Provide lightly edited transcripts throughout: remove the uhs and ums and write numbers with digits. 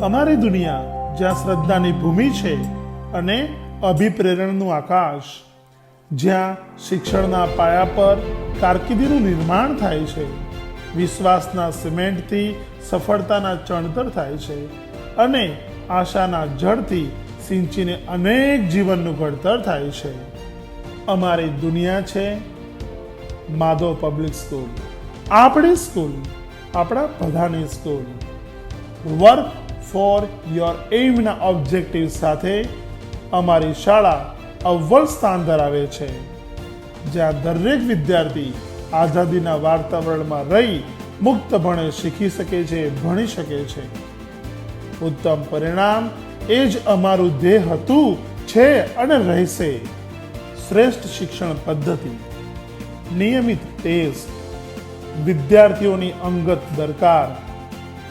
અમારી દુનિયા જ્યાં શ્રદ્ધાની ભૂમિ છે અને અભિપ્રેરણનું આકાશ, જ્યાં શિક્ષણના પાયા પર કારકિર્દીનું નિર્માણ થાય છે, વિશ્વાસના સિમેન્ટથી સફળતાના ચણતર થાય છે અને આશાના જળથી સિંચીને અનેક જીવનનું ઘડતર થાય છે. અમારી દુનિયા છે માધવ પબ્લિક સ્કૂલ. આપણી સ્કૂલ, આપણા બધાની સ્કૂલ. વર્ક ફોર યોર એઇમના ઓબ્જેક્ટિવ સાથે અમારી શાળા અવ્વલ સ્થાન ધરાવે છે, જ્યાં દરેક વિદ્યાર્થી આઝાદીના વાતાવરણમાં રહી મુક્તપણે શીખી શકે છે, ભણી શકે છે. ઉત્તમ પરિણામ એ જ અમારું ધ્યેય હતું, છે અને રહેશે. શ્રેષ્ઠ શિક્ષણ પદ્ધતિ, નિયમિત ટેસ્ટ, વિદ્યાર્થીઓની અંગત દરકાર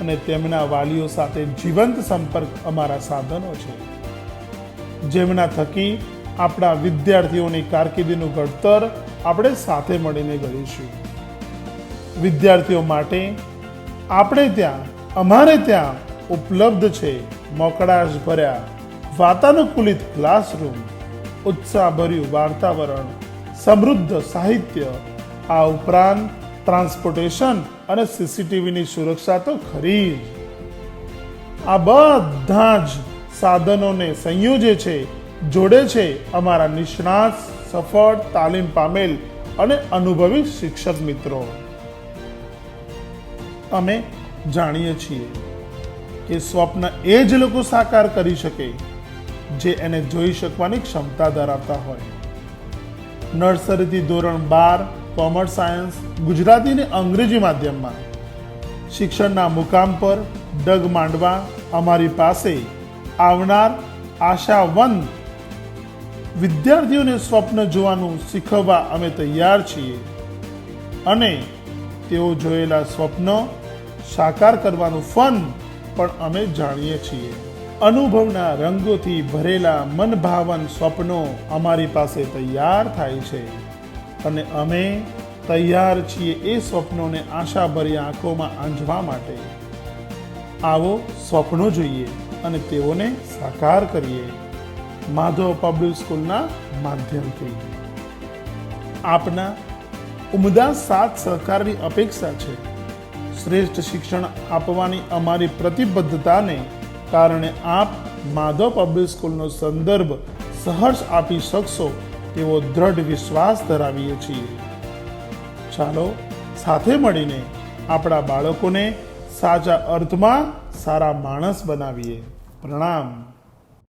અને તેમના વાલીઓ સાથે જીવંત સંપર્ક અમારા સાધનો છે, જેમના થકી આપણા વિદ્યાર્થીઓની કારકિર્દીનું ઘડતર આપણે સાથે મળીને કરીશું. વિદ્યાર્થીઓ માટે અમારે ત્યાં ઉપલબ્ધ છે મોકળાશ ભર્યા વાતાનુકૂલિત ક્લાસરૂમ, ઉત્સાહભર્યું વાતાવરણ, સમૃદ્ધ સાહિત્ય, આ ઉપરાંત ટ્રાન્સપોર્ટેશન અને સીસીટીવીની સુરક્ષા તો ખરી જ. આ બધા જ સાધનોને સંયોજે છે, જોડે છે અમારા નિષ્ણાત, સફળ, તાલીમ પામેલ અને અનુભવી શિક્ષક મિત્રો. અમે જાણીએ છીએ કે સ્વપ્ન એ જ લોકો સાકાર કરી શકે જે એને જોઈ શકવાની ક્ષમતા ધરાવતા હોય. નર્સરીથી ધોરણ 12 કોમર્સ, સાયન્સ, ગુજરાતી અને અંગ્રેજી માધ્યમમાં શિક્ષણના મુકામ પર ડગ માંડવા અમારી પાસે આવનાર આશાવંત વિદ્યાર્થીઓને સ્વપ્ન જોવાનું શીખવવા અમે તૈયાર છીએ અને તેઓ જોયેલા સ્વપ્નો સાકાર કરવાનું ફન પણ અમે જાણીએ છીએ. અનુભવના રંગોથી ભરેલા મનભાવન સ્વપ્નો અમારી પાસે તૈયાર થાય છે અને અમે તૈયાર છીએ એ સ્વપ્નોને આશાભરી આંખોમાં આંજવા માટે. આવો સ્વપ્નો જોઈએ અને તેઓને સાકાર કરીએ માધવ પબ્લિક સ્કૂલના માધ્યમથી. આપના ઉમદા સાથ સહકારની અપેક્ષા છે. શ્રેષ્ઠ શિક્ષણ આપવાની અમારી પ્રતિબદ્ધતાને કારણે આપ માધવ પબ્લિક સ્કૂલનો સંદર્ભ સહર્ષ આપી શકશો તેવો દ્રઢ વિશ્વાસ ધરાવીએ છીએ. ચાલો સાથે મળીને આપણા બાળકોને સાચા અર્થમાં સારા માણસ બનાવીએ. પ્રણામ.